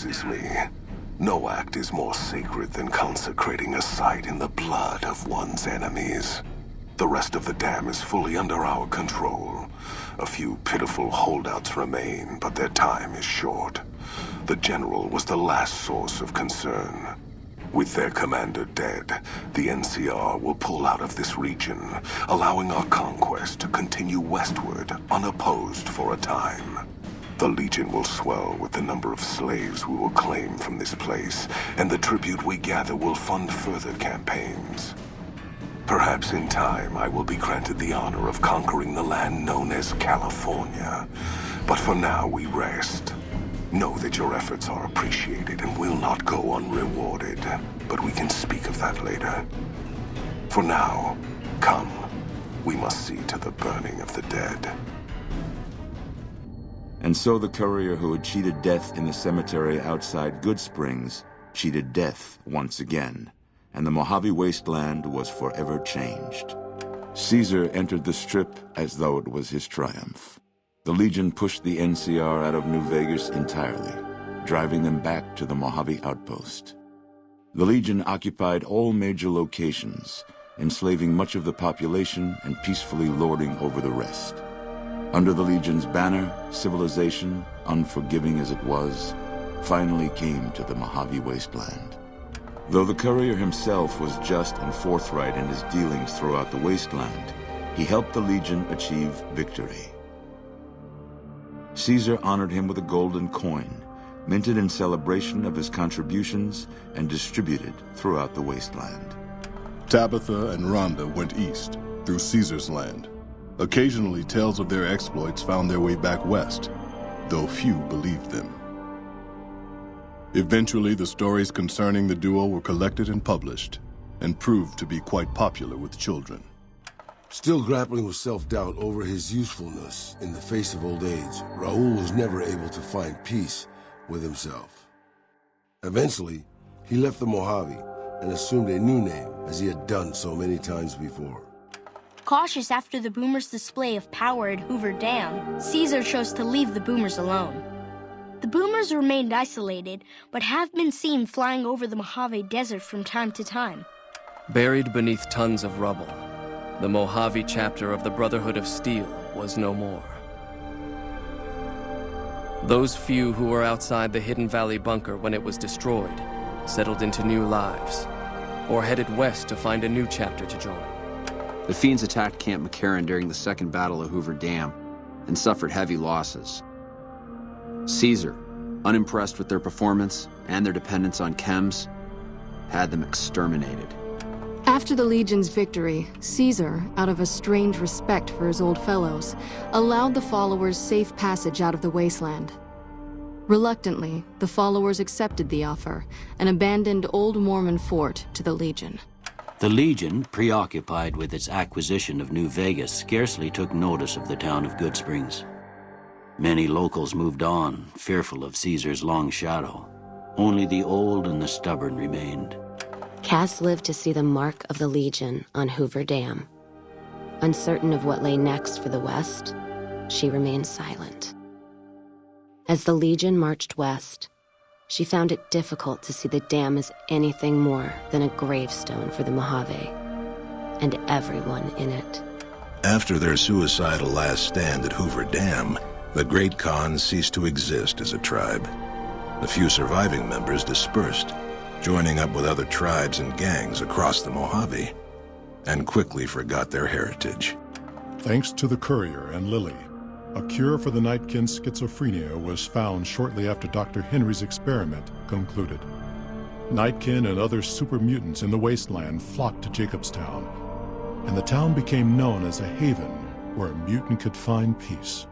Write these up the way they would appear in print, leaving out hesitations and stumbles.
pleases me. No act is more sacred than consecrating a site in the blood of one's enemies. The rest of the dam is fully under our control. A few pitiful holdouts remain, but their time is short. The General was the last source of concern. With their commander dead, the NCR will pull out of this region, allowing our conquest to continue westward unopposed for a time. The Legion will swell with the number of slaves we will claim from this place, and the tribute we gather will fund further campaigns. Perhaps in time I will be granted the honor of conquering the land known as California. But for now we rest. Know that your efforts are appreciated and will not go unrewarded, but we can speak of that later. For now, come. We must see to the burning of the dead. And so the courier who had cheated death in the cemetery outside Goodsprings cheated death once again, and the Mojave Wasteland was forever changed. Caesar entered the Strip as though it was his triumph. The Legion pushed the NCR out of New Vegas entirely, driving them back to the Mojave Outpost. The Legion occupied all major locations, enslaving much of the population and peacefully lording over the rest. Under the Legion's banner, civilization, unforgiving as it was, finally came to the Mojave Wasteland. Though the courier himself was just and forthright in his dealings throughout the wasteland, he helped the Legion achieve victory. Caesar honored him with a golden coin, minted in celebration of his contributions and distributed throughout the wasteland. Tabitha and Rhonda went east, through Caesar's land. Occasionally, tales of their exploits found their way back west, though few believed them. Eventually, the stories concerning the duo were collected and published, and proved to be quite popular with children. Still grappling with self-doubt over his usefulness in the face of old age, Raul was never able to find peace with himself. Eventually, he left the Mojave and assumed a new name, as he had done so many times before. Cautious after the Boomers' display of power at Hoover Dam, Caesar chose to leave the Boomers alone. The Boomers remained isolated, but have been seen flying over the Mojave Desert from time to time. Buried beneath tons of rubble, the Mojave chapter of the Brotherhood of Steel was no more. Those few who were outside the Hidden Valley bunker when it was destroyed settled into new lives, or headed west to find a new chapter to join. The Fiends attacked Camp McCarran during the Second Battle of Hoover Dam and suffered heavy losses. Caesar, unimpressed with their performance and their dependence on chems, had them exterminated. After the Legion's victory, Caesar, out of a strange respect for his old fellows, allowed the followers safe passage out of the wasteland. Reluctantly, the followers accepted the offer and abandoned Old Mormon Fort to the Legion. The Legion, preoccupied with its acquisition of New Vegas, scarcely took notice of the town of Goodsprings. Many locals moved on, fearful of Caesar's long shadow. Only the old and the stubborn remained. Cass lived to see the mark of the Legion on Hoover Dam. Uncertain of what lay next for the West, she remained silent. As the Legion marched west, she found it difficult to see the dam as anything more than a gravestone for the Mojave, and everyone in it. After their suicidal last stand at Hoover Dam, the Great Khan ceased to exist as a tribe. The few surviving members dispersed, joining up with other tribes and gangs across the Mojave, and quickly forgot their heritage. Thanks to the courier and Lily, a cure for the Nightkin's schizophrenia was found shortly after Dr. Henry's experiment concluded. Nightkin and other super mutants in the wasteland flocked to Jacobstown, and the town became known as a haven where a mutant could find peace.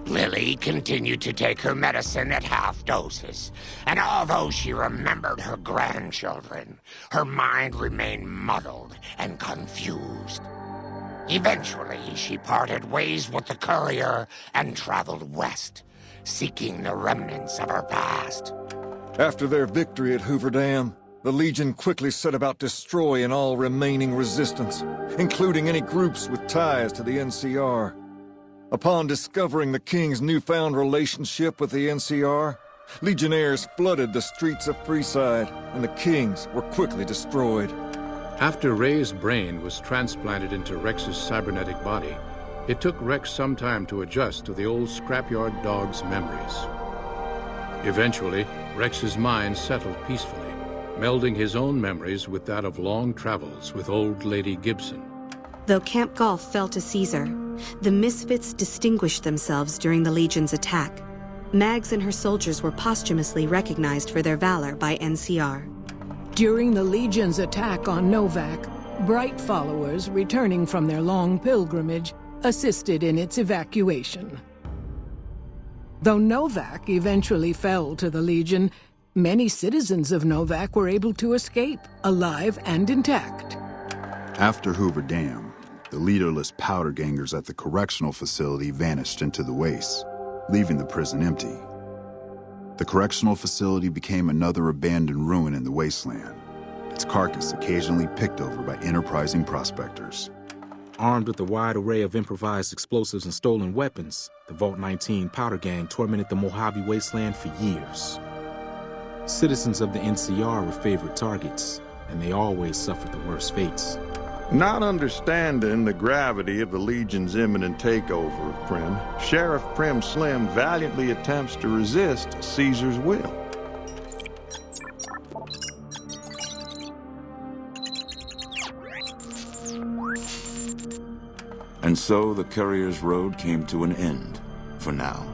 Lily continued to take her medicine at half doses, and although she remembered her grandchildren, her mind remained muddled and confused. Eventually, she parted ways with the courier and traveled west, seeking the remnants of her past. After their victory at Hoover Dam, the Legion quickly set about destroying all remaining resistance, including any groups with ties to the NCR. Upon discovering the King's newfound relationship with the NCR, Legionnaires flooded the streets of Freeside, and the kings were quickly destroyed. After Ray's brain was transplanted into Rex's cybernetic body, it took Rex some time to adjust to the old scrapyard dog's memories. Eventually, Rex's mind settled peacefully, melding his own memories with that of long travels with old Lady Gibson. Though Camp Golf fell to Caesar, the Misfits distinguished themselves during the Legion's attack. Mags and her soldiers were posthumously recognized for their valor by NCR. During the Legion's attack on Novak, Bright followers returning from their long pilgrimage assisted in its evacuation. Though Novak eventually fell to the Legion, many citizens of Novak were able to escape, alive and intact. After Hoover Dam, the leaderless powder gangers at the correctional facility vanished into the wastes, leaving the prison empty. The correctional facility became another abandoned ruin in the wasteland, its carcass occasionally picked over by enterprising prospectors. Armed with a wide array of improvised explosives and stolen weapons, the Vault 19 powder gang tormented the Mojave Wasteland for years. Citizens of the NCR were favorite targets, and they always suffered the worst fates. Not understanding the gravity of the Legion's imminent takeover of Primm, Sheriff Primm Slim valiantly attempts to resist Caesar's will. And so the Courier's Road came to an end, for now.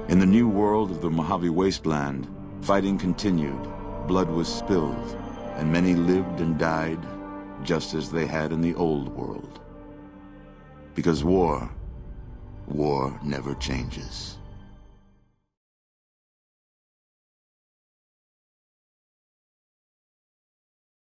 In the new world of the Mojave Wasteland, fighting continued, blood was spilled, and many lived and died just as they had in the old world. Because war never changes.